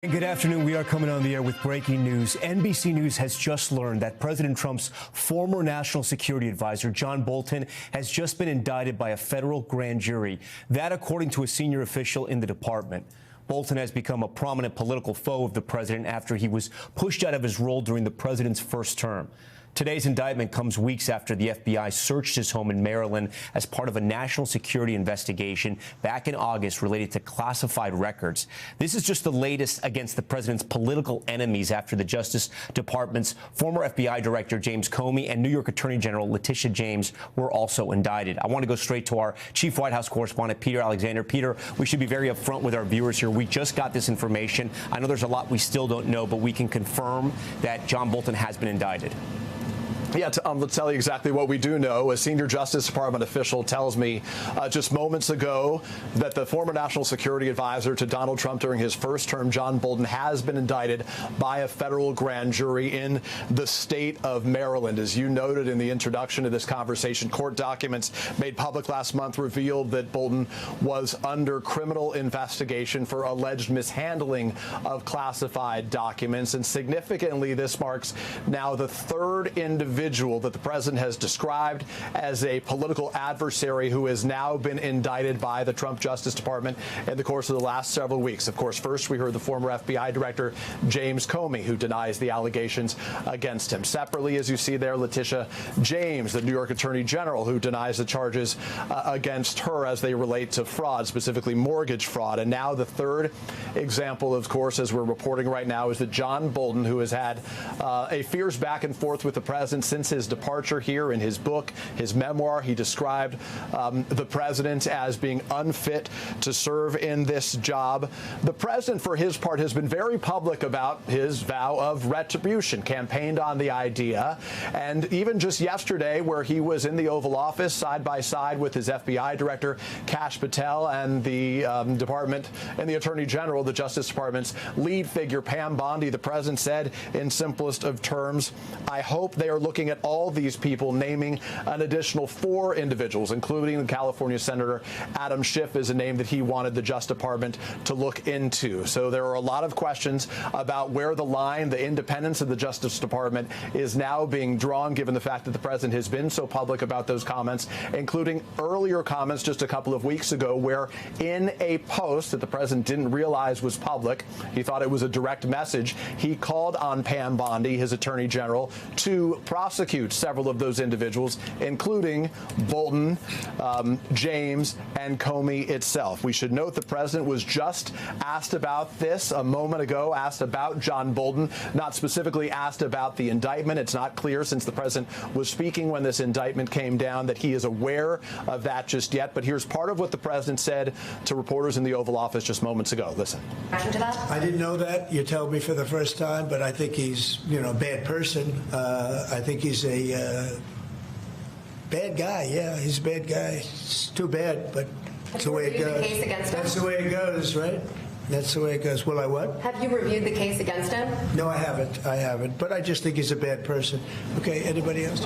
Good afternoon. We are coming on the air with breaking news. NBC News has just learned that President Trump's former national security advisor, John Bolton, has just been indicted by a federal grand jury. That, according to a senior official in the department. Bolton has become a prominent political foe of the president after he was pushed out of his role during the president's first term. Today's indictment comes weeks after the FBI searched his home in Maryland as part of a national security investigation back in August related to classified records. This is just the latest against the president's political enemies after the Justice Department's former FBI Director James Comey and New York Attorney General Letitia James were also indicted. I want to go straight to our chief White House correspondent, Peter Alexander. Peter, we should be very upfront with our viewers here. We just got this information. I know there's a lot we still don't know, but we can confirm that John Bolton has been indicted. Yeah, let's tell you exactly what we do know. A senior Justice Department official tells me just moments ago that the former national security advisor to Donald Trump during his first term, John Bolton, has been indicted by a federal grand jury in the state of Maryland. As you noted in the introduction to this conversation, court documents made public last month revealed that Bolton was under criminal investigation for alleged mishandling of classified documents. And significantly, this marks now the third individual that the president has described as a political adversary who has now been indicted by the Trump Justice Department in the course of the last several weeks. Of course, first we heard the former FBI Director James Comey, who denies the allegations against him. Separately, as you see there, Letitia James, the New York Attorney General, who denies the charges against her as they relate to fraud, specifically mortgage fraud. And now the third example, of course, as we're reporting right now, is that John Bolton, who has had a fierce back and forth with the president since his departure here. In his book, his memoir, he described the president as being unfit to serve in this job. The president, for his part, has been very public about his vow of retribution, campaigned on the idea. And even just yesterday, where he was in the Oval Office side by side with his FBI Director, Kash Patel, and the department and the Attorney General, the Justice Department's lead figure, Pam Bondi, the president said in simplest of terms, "I hope they are looking at all these people," naming an additional 4 individuals, including California Senator Adam Schiff is a name that he wanted the Justice Department to look into. So there are a lot of questions about where the line, the independence of the Justice Department is now being drawn, given the fact that the president has been so public about those comments, including earlier comments just a couple of weeks ago, where in a post that the president didn't realize was public, he thought it was a direct message, he called on Pam Bondi, his Attorney General, to prosecute several of those individuals, including Bolton, James, and Comey itself. We should note the president was just asked about this a moment ago, asked about John Bolton, not specifically asked about the indictment. It's not clear, since the president was speaking when this indictment came down, that he is aware of that just yet. But here's part of what the president said to reporters in the Oval Office just moments ago. Listen. I didn't know that. You told me for the first time, but I think he's, a bad person. I think he's a bad guy. Yeah, he's a bad guy. It's too bad, but that's the way it goes. That's the way it goes, right? That's the way it goes. Will I what? Have you reviewed the case against him? No, I haven't. But I just think he's a bad person. Okay, anybody else?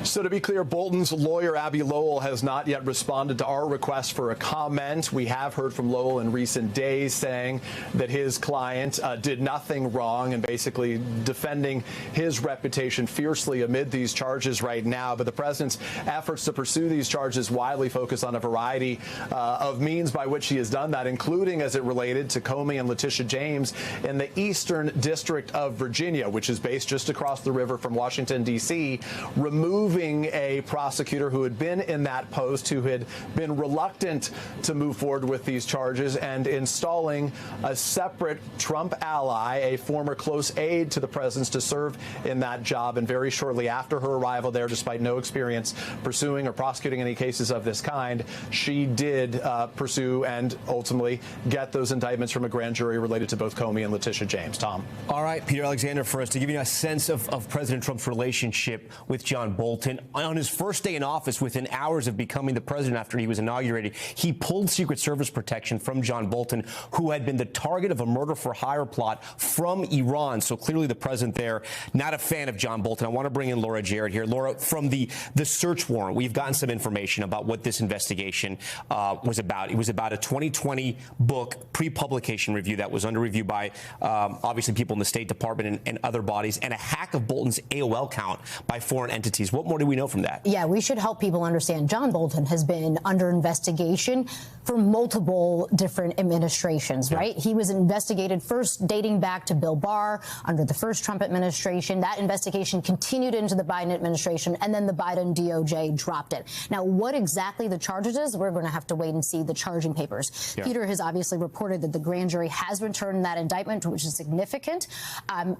So to be clear, Bolton's lawyer, Abby Lowell, has not yet responded to our request for a comment. We have heard from Lowell in recent days saying that his client did nothing wrong and basically defending his reputation fiercely amid these charges right now. But the president's efforts to pursue these charges widely focus on a variety of means by which he has done that, including as it related to Comey and Letitia James in the Eastern District of Virginia, which is based just across the river from Washington, D.C., removing a prosecutor who had been in that post, who had been reluctant to move forward with these charges, and installing a separate Trump ally, a former close aide to the president's, to serve in that job. And very shortly after her arrival there, despite no experience pursuing or prosecuting any cases of this kind, she did pursue and ultimately get those indictments from a grand jury related to both Comey and Letitia James. Tom. All right, Peter Alexander, for us to give you a sense of President Trump's relationship with John Bolton. Bolton. On his first day in office, within hours of becoming the president after he was inaugurated, he pulled Secret Service protection from John Bolton, who had been the target of a murder-for-hire plot from Iran. So clearly the president there, not a fan of John Bolton. I want to bring in Laura Jarrett here. Laura, from the search warrant, we've gotten some information about what this investigation was about. It was about a 2020 book pre-publication review that was under review by obviously people in the State Department and other bodies, and a hack of Bolton's AOL account by foreign entities. What more do we know from that? Yeah, we should help people understand. John Bolton has been under investigation for multiple different administrations, right? He was investigated first dating back to Bill Barr under the first Trump administration. That investigation continued into the Biden administration, and then the Biden DOJ dropped it. Now, what exactly the charges is, we're going to have to wait and see the charging papers. Peter has obviously reported that the grand jury has returned that indictment, which is significant.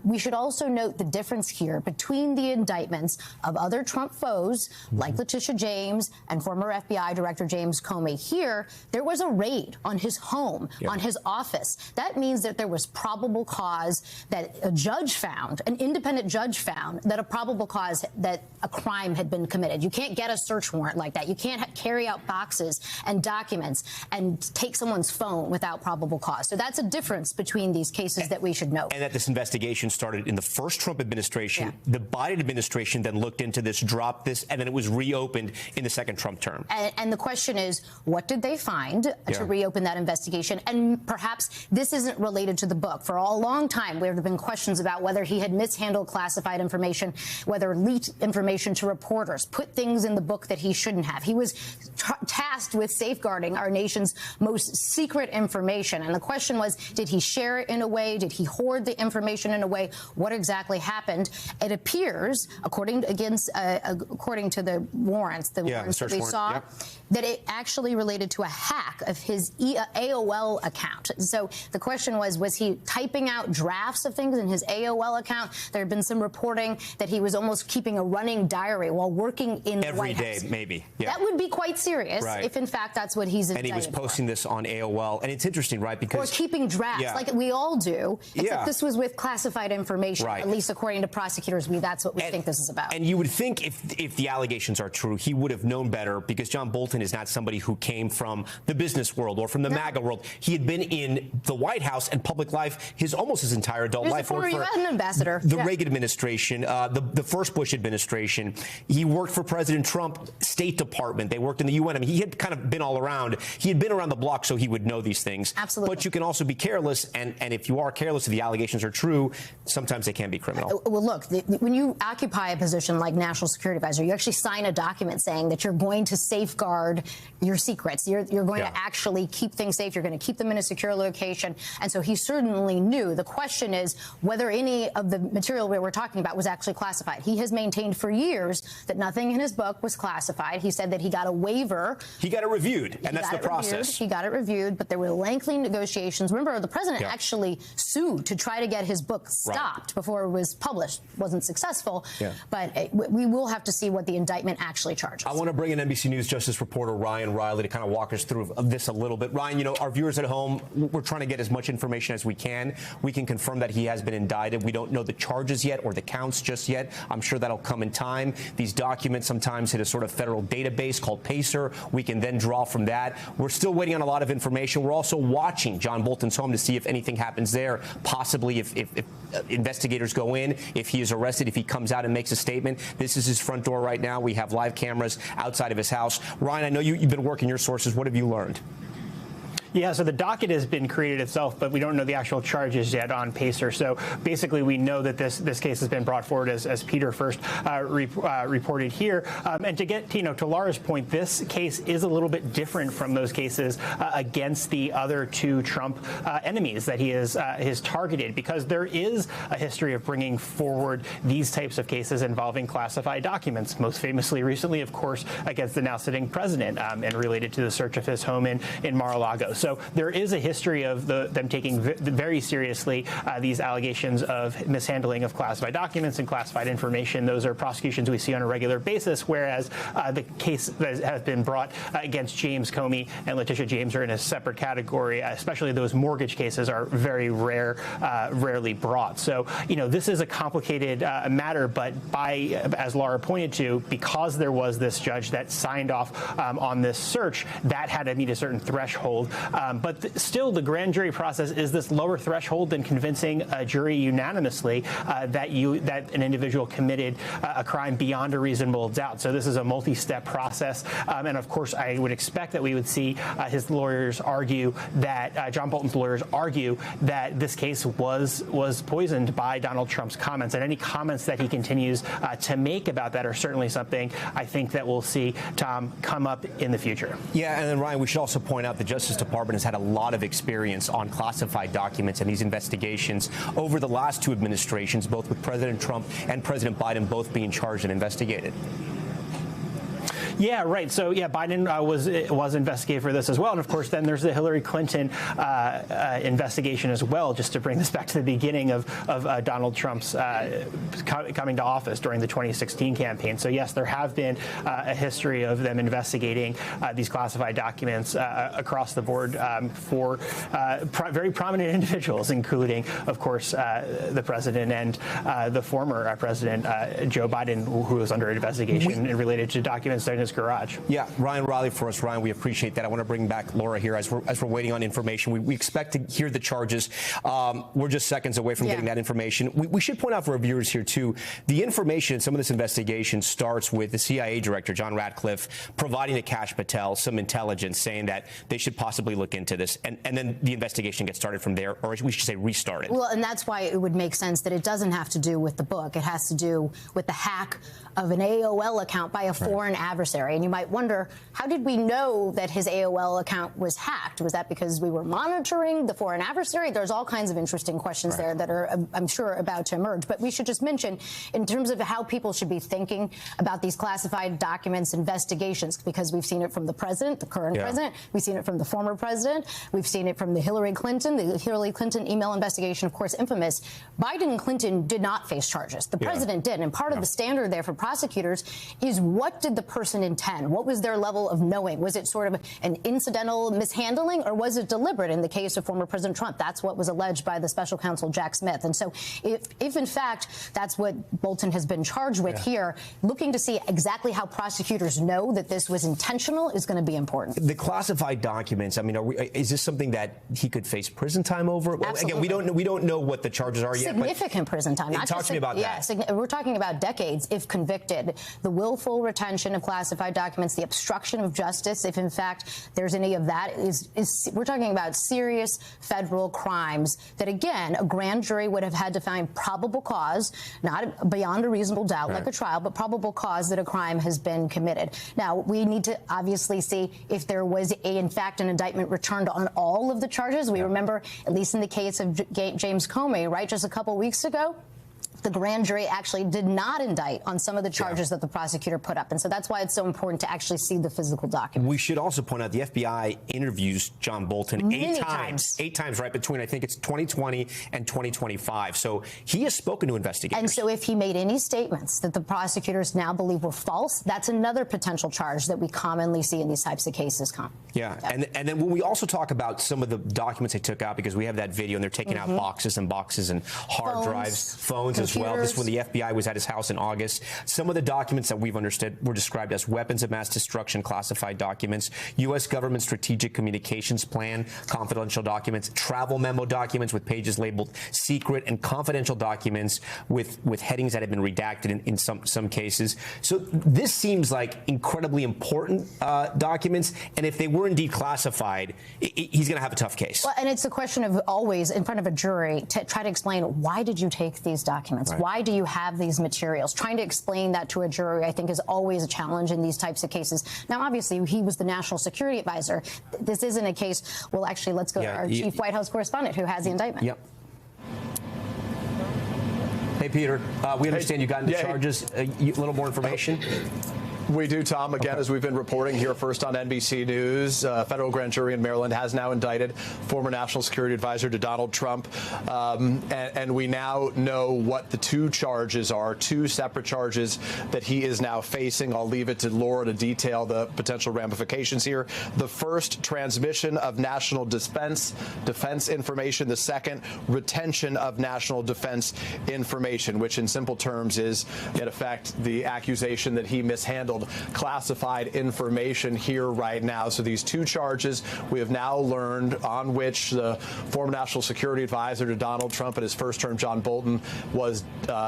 We should also note the difference here between the indictments of other Trump foes, like Letitia James and former FBI Director James Comey. Here, there was a raid on his home, on his office. That means that there was probable cause, that a judge found, an independent judge found, that a probable cause that a crime had been committed. You can't get a search warrant like that. You can't carry out boxes and documents and take someone's phone without probable cause. So that's a difference between these cases that we should know. And that this investigation started in the first Trump administration. The Biden administration then looked into this, dropped this, and then it was reopened in the second Trump term. And the question is, what did they find to reopen that investigation? And perhaps this isn't related to the book. For a long time, there have been questions about whether he had mishandled classified information, whether leaked information to reporters, put things in the book that he shouldn't have. He was tasked with safeguarding our nation's most secret information. And the question was, did he share it in a way? Did he hoard the information in a way? What exactly happened? It appears, according to the warrants, warrants that we saw, that it actually related to a hack of his AOL account. So the question was he typing out drafts of things in his AOL account? There had been some reporting that he was almost keeping a running diary while working in the White House. Every day, maybe. That would be quite serious if, in fact, that's what he's indicted. And he was posting this on AOL. And it's interesting, right? Because or keeping drafts, like we all do, except this was with classified information, at least according to prosecutors. That's what we think this is about. And you would think if the allegations are true, he would have known better, because John Bolton is not somebody who came from the business world or from the MAGA world. He had been in the White House and public life almost his entire adult life. Former UN ambassador. The Reagan administration, the first Bush administration. He worked for President Trump, State Department. They worked in the UN. I mean, he had kind of been all around. He had been around the block, so he would know these things. Absolutely. But you can also be careless, and if you are careless, if the allegations are true, sometimes they can be criminal. Well, look, when you occupy a position like National Security Advisor, you actually sign a document saying that you're going to safeguard your secrets. You're going to actually keep things safe. You're going to keep them in a secure location. And so he certainly knew. The question is whether any of the material we're talking about was actually classified. He has maintained for years that nothing in his book was classified. He said that he got a waiver. He got it reviewed, and that's the process. He got it reviewed, but there were lengthy negotiations. Remember, the president actually sued to try to get his book stopped before it was published. Wasn't successful, but we will have to see what the indictment actually charges. I want to bring in NBC News Justice reporter Ryan Riley to kind of walk us through this a little bit. Ryan, you know, our viewers at home, we're trying to get as much information as we can. We can confirm that he has been indicted. We don't know the charges yet or the counts just yet. I'm sure that'll come in time. These documents sometimes hit a sort of federal database called PACER. We can then draw from that. We're still waiting on a lot of information. We're also watching John Bolton's home to see if anything happens there, possibly if investigators go in, if he is arrested, if he comes out and makes a statement. This is his front door right now. We have live cameras outside of his house. Ryan, I know you've been working your sources. What have you learned? Yeah, so the docket has been created itself, but we don't know the actual charges yet on PACER. So basically, we know that this case has been brought forward as Peter first reported here. And to get to Laura's point, this case is a little bit different from those cases against the other two Trump enemies that he has targeted, because there is a history of bringing forward these types of cases involving classified documents. Most famously, recently, of course, against the now sitting president and related to the search of his home in Mar-a-Lago. So So there is a history of them taking very seriously these allegations of mishandling of classified documents and classified information. Those are prosecutions we see on a regular basis, whereas the case that has been brought against James Comey and Letitia James are in a separate category. Especially those mortgage cases are very rarely brought. So, this is a complicated matter, but as Laura pointed to, because there was this judge that signed off on this search, that had to meet a certain threshold. But still, the grand jury process is this lower threshold than convincing a jury unanimously that an individual committed a crime beyond a reasonable doubt. So this is a multi-step process, and of course, I would expect that we would see his lawyers argue that John Bolton's lawyers argue that this case was poisoned by Donald Trump's comments, and any comments that he continues to make about that are certainly something I think that we'll see, Tom, come up in the future. Yeah, and then Ryan, we should also point out the Justice Department has had a lot of experience on classified documents and these investigations over the last two administrations, both with President Trump and President Biden both being charged and investigated. Yeah, right. So, Biden was investigated for this as well. And, of course, then there's the Hillary Clinton investigation as well, just to bring this back to the beginning of Donald Trump's coming to office during the 2016 campaign. So, yes, there have been a history of them investigating these classified documents across the board for very prominent individuals, including, of course, the president and the former president, Joe Biden, who was under investigation related to documents in his garage. Yeah, Ryan Riley for us. Ryan, we appreciate that. I want to bring back Laura here as we're waiting on information. We expect to hear the charges. We're just seconds away from getting that information. We should point out for our viewers here, too, the information, some of this investigation starts with the CIA director, John Ratcliffe, providing to Kash Patel some intelligence saying that they should possibly look into this. And then the investigation gets started from there, or we should say restarted. Well, and that's why it would make sense that it doesn't have to do with the book. It has to do with the hack of an AOL account by a foreign adversary. And you might wonder, how did we know that his AOL account was hacked? Was that because we were monitoring the foreign adversary? There's all kinds of interesting questions there that are, I'm sure, about to emerge. But we should just mention, in terms of how people should be thinking about these classified documents investigations, because we've seen it from the president, the current president. We've seen it from the former president. We've seen it from the Hillary Clinton email investigation, of course, infamous. Biden and Clinton did not face charges. The president did. And part of the standard there for prosecutors is, what did the person intend? What was their level of knowing? Was it sort of an incidental mishandling, or was it deliberate? In the case of former President Trump, that's what was alleged by the special counsel Jack Smith. And so if in fact that's what Bolton has been charged with here, looking to see exactly how prosecutors know that this was intentional is going to be important. The classified documents, I mean, is this something that he could face prison time over? Absolutely. Again, we don't know what the charges are yet. Significant prison time. Talk to me about that. We're talking about decades if convicted. The willful retention of classified documents, the obstruction of justice, if in fact there's any of that, we're talking about serious federal crimes that, again, a grand jury would have had to find probable cause, not beyond a reasonable doubt like a trial, but probable cause that a crime has been committed. Now, we need to obviously see if there was, in fact, an indictment returned on all of the charges. We remember, at least in the case of James Comey, right, just a couple weeks ago, the grand jury actually did not indict on some of the charges that the prosecutor put up. And so that's why it's so important to actually see the physical documents. We should also point out the FBI interviews John Bolton eight times, right, between, I think it's 2020 and 2025. So he has spoken to investigators. And so if he made any statements that the prosecutors now believe were false, that's another potential charge that we commonly see in these types of cases. And then when we also talk about some of the documents they took out, because we have that video and they're taking out boxes and boxes and hard drives, phones as well. This is when the FBI was at his house in August. Some of the documents that we've understood were described as weapons of mass destruction, classified documents, U.S. government strategic communications plan, confidential documents, travel memo documents with pages labeled secret, and confidential documents with headings that have been redacted in some cases. So this seems like incredibly important documents, and if they were indeed classified, he's going to have a tough case. Well, and it's a question of always in front of a jury to try to explain, why did you take these documents? Why do you have these materials? Trying to explain that to a jury, I think, is always a challenge in these types of cases. Now, obviously, he was the national security advisor. This isn't a case. Well, actually, let's go to our chief White House correspondent who has the indictment. Yep. Hey, Peter, we understand you got into charges. A little more information? We do, Tom. Again, as we've been reporting here first on NBC News, a federal grand jury in Maryland has now indicted former national security advisor to Donald Trump. And we now know what the two charges are, two separate charges that he is now facing. I'll leave it to Laura to detail the potential ramifications here. The first, transmission of national defense information. The second, retention of national defense information, which in simple terms is, in effect, the accusation that he mishandled classified information here right now. So these two charges we have now learned on which the former national security advisor to Donald Trump and his first term, John Bolton, was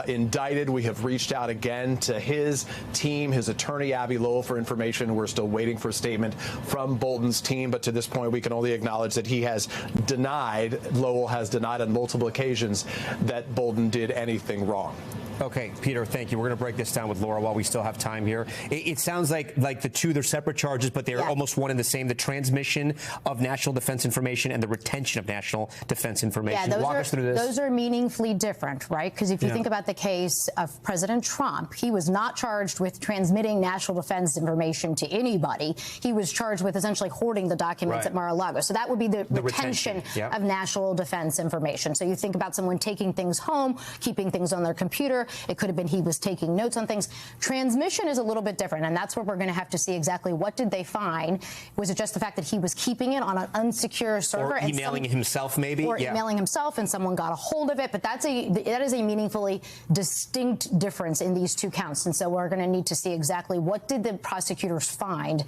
indicted. We have reached out again to his team, his attorney, Abby Lowell, for information. We're still waiting for a statement from Bolton's team, but to this point, we can only acknowledge that he has denied, Lowell has denied on multiple occasions, that Bolton did anything wrong. Okay, Peter, thank you. We're going to break this down with Laura while we still have time here. It sounds like the two, they're separate charges, but they're almost one and the same. The transmission of national defense information and the retention of national defense information. Yeah, Walk us through this. Those are meaningfully different, right? Because if you think about the case of President Trump, he was not charged with transmitting national defense information to anybody. He was charged with essentially hoarding the documents at Mar-a-Lago. So that would be the retention of national defense information. So you think about someone taking things home, keeping things on their computer. It could have been he was taking notes on things. Transmission is a little bit different, and that's where we're going to have to see exactly what did they find. Was it just the fact that he was keeping it on an unsecure server? Or emailing himself, maybe? Or emailing himself, and someone got a hold of it. But that is a meaningfully distinct difference in these two counts. And so we're going to need to see exactly what did the prosecutors find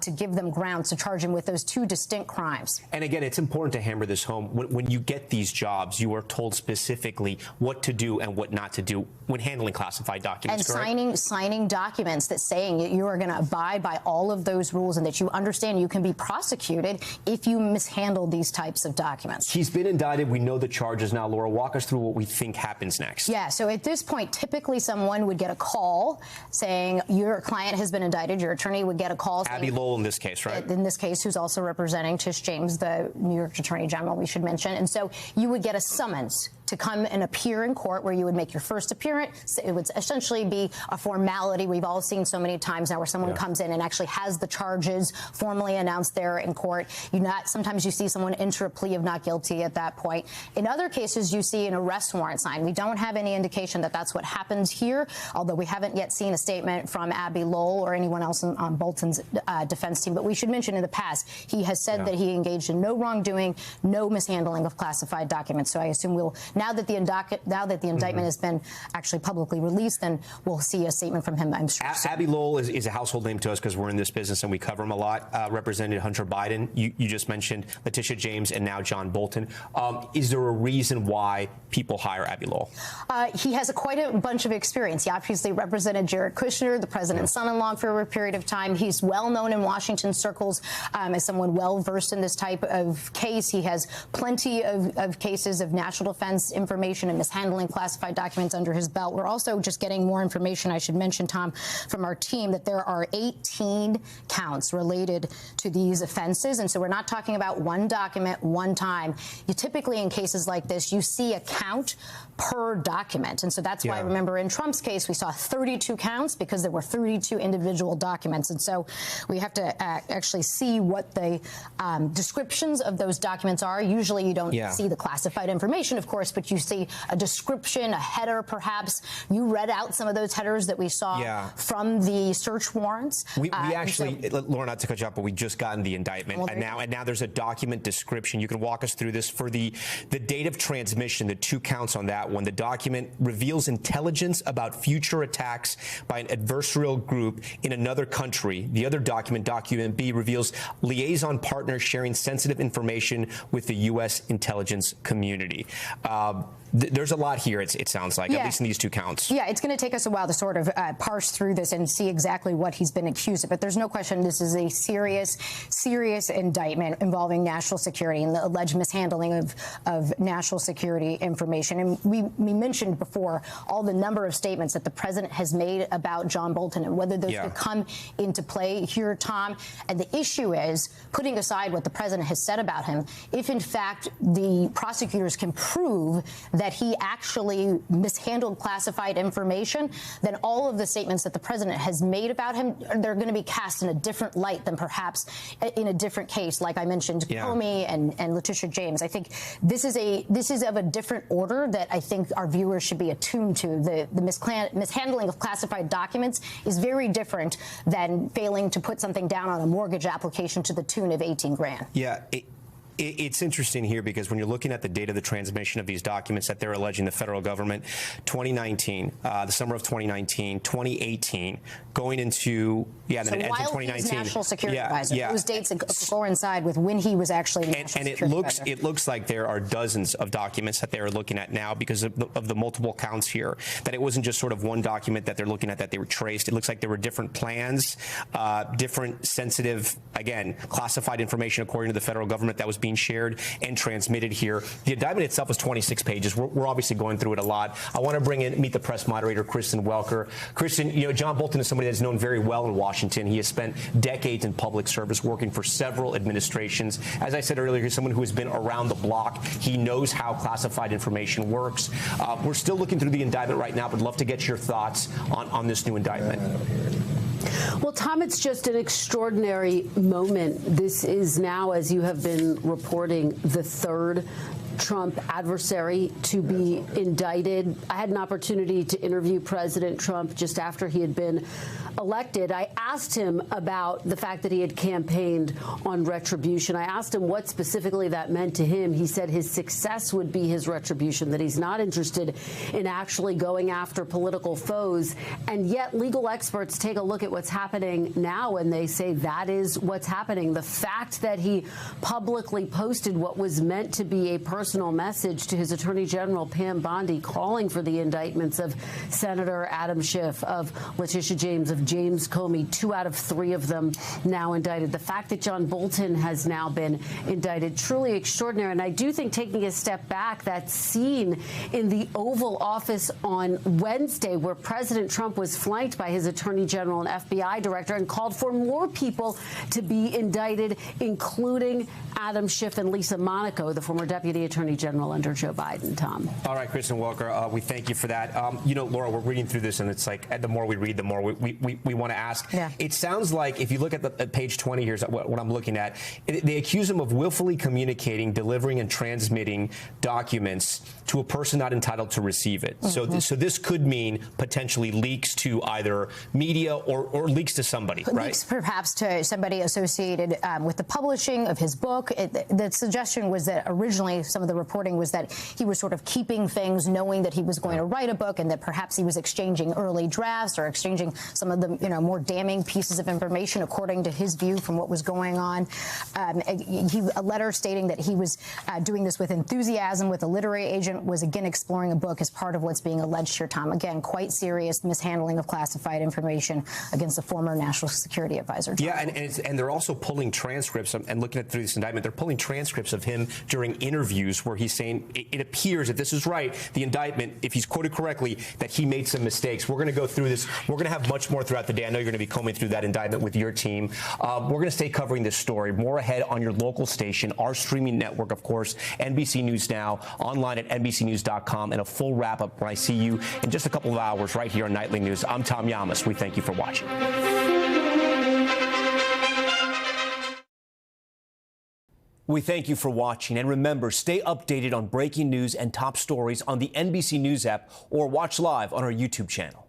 to give them grounds to charge him with those two distinct crimes. And again, it's important to hammer this home. When you get these jobs, you are told specifically what to do and what not to do when handling classified documents. And signing documents that saying you are going to abide by all of those rules and that you understand you can be prosecuted if you mishandle these types of documents. He's been indicted. We know the charges now. Laura, walk us through what we think happens next. Yeah, so at this point, typically someone would get a call saying your client has been indicted. Your attorney would get a call. Abby Lowell in this case, right? In this case, who's also representing Tish James, the New York Attorney General, we should mention. And so you would get a summons to come and appear in court where you would make your first appearance. It would essentially be a formality we've all seen so many times now where someone comes in and actually has the charges formally announced there in court. Sometimes you see someone enter a plea of not guilty at that point. In other cases, you see an arrest warrant signed. We don't have any indication that that's what happened here, although we haven't yet seen a statement from Abby Lowell or anyone else on Bolton's defense team. But we should mention in the past, he has said that he engaged in no wrongdoing, no mishandling of classified documents. So I assume now that the indictment has been actually publicly released, then we'll see a statement from him, I'm sure. Abby Lowell is a household name to us because we're in this business and we cover him a lot. Representative Hunter Biden, you just mentioned Letitia James and now John Bolton. Is there a reason why people hire Abby Lowell? He has quite a bunch of experience. He obviously represented Jared Kushner, the president's son-in-law, for a period of time. He's well known in Washington circles as someone well versed in this type of case. He has plenty of cases of national defense information and mishandling classified documents under his belt. We're also just getting more information, I should mention, Tom, from our team, that there are 18 counts related to these offenses. And so we're not talking about one document, one time. You typically, in cases like this, you see a count per document. And so that's why, remember, in Trump's case, we saw 32 counts because there were 32 individual documents. And so we have to actually see what the descriptions of those documents are. Usually you don't see the classified information, of course, but you see a description, a header, perhaps. You read out some of those headers that we saw from the search warrants. We actually, Laura, not to cut you off, but we just gotten the indictment, well, and now there's a document description. You can walk us through this for the date of transmission, the two counts on that one. The document reveals intelligence about future attacks by an adversarial group in another country. The other document, document B, reveals liaison partners sharing sensitive information with the U.S. intelligence community. There's a lot here, it sounds like, at least in these two counts. Yeah, it's going to take us a while to sort of parse through this and see exactly what he's been accused of. But there's no question this is a serious indictment involving national security and the alleged mishandling of national security information. And we mentioned before all the number of statements that the president has made about John Bolton and whether those could come into play here, Tom. And the issue is, putting aside what the president has said about him, if in fact the prosecutors can prove prove that he actually mishandled classified information, then all of the statements that the president has made about him, they're going to be cast in a different light than perhaps in a different case, like I mentioned, Comey and Letitia James. I think this is of a different order that I think our viewers should be attuned to. The mishandling of classified documents is very different than failing to put something down on a mortgage application to the tune of 18 grand. Yeah. It's interesting here because when you're looking at the date of the transmission of these documents that they're alleging the federal government, 2019, the summer of 2019, 2018, going into, so and 2019. He's national security advisor. Those dates coincide with when he was actually national security advisor. It looks like there are dozens of documents that they're looking at now because of the multiple counts here, that it wasn't just sort of one document that they're looking at that they were traced. It looks like there were different plans, different sensitive, again, classified information according to the federal government that was being shared and transmitted here. The indictment itself is 26 pages. We're obviously going through it a lot. I want to meet the press moderator, Kristen Welker. Kristen, John Bolton is somebody that's known very well in Washington. He has spent decades in public service working for several administrations. As I said earlier, he's someone who has been around the block. He knows how classified information works. We're still looking through the indictment right now, but I'd love to get your thoughts on this new indictment. Well, Tom, it's just an extraordinary moment. This is now, as you have been reporting, the third Trump adversary to be indicted. I had an opportunity to interview President Trump just after he had been elected. I asked him about the fact that he had campaigned on retribution. I asked him what specifically that meant to him. He said his success would be his retribution, that he's not interested in actually going after political foes. And yet legal experts take a look at what's happening now and they say that is what's happening. The fact that he publicly posted what was meant to be a personal message to his Attorney General, Pam Bondi, calling for the indictments of Senator Adam Schiff, of Letitia James, of James Comey, 2 out of 3 of them now indicted. The fact that John Bolton has now been indicted, truly extraordinary. And I do think, taking a step back, that scene in the Oval Office on Wednesday where President Trump was flanked by his Attorney General and FBI director and called for more people to be indicted, including Adam Schiff and Lisa Monaco, the former Deputy Attorney General under Joe Biden. Tom. All right, Kristen Welker, we thank you for that. Laura, we're reading through this, and it's like the more we read, the more we want to ask. Yeah. It sounds like, if you look at page 20, here's what I'm looking at. They accuse him of willfully communicating, delivering, and transmitting documents to a person not entitled to receive it. Mm-hmm. So this could mean potentially leaks to either media or leaks to somebody, right? Leaks perhaps to somebody associated with the publishing of his book. The suggestion was that originally some of the reporting was that he was sort of keeping things, knowing that he was going to write a book, and that perhaps he was exchanging early drafts or exchanging some of the more damning pieces of information according to his view from what was going on. A letter stating that he was doing this with enthusiasm with a literary agent, was again exploring a book as part of what's being alleged here, Tom. Again, quite serious mishandling of classified information against the former national security advisor. Yeah, and they're also pulling transcripts, and looking at through this indictment, they're pulling transcripts of him during interviews where he's saying it appears, if this is right, the indictment, if he's quoted correctly, that he made some mistakes. We're going to go through this. We're going to have much more throughout the day. I know you're going to be combing through that indictment with your team. We're going to stay covering this story. More ahead on your local station, our streaming network, of course, NBC News Now, online at NBCNews.com, and a full wrap-up when I see you in just a couple of hours right here on Nightly News. I'm Tom Yamas. We thank you for watching. We thank you for watching, and remember, stay updated on breaking news and top stories on the NBC News app, or watch live on our YouTube channel.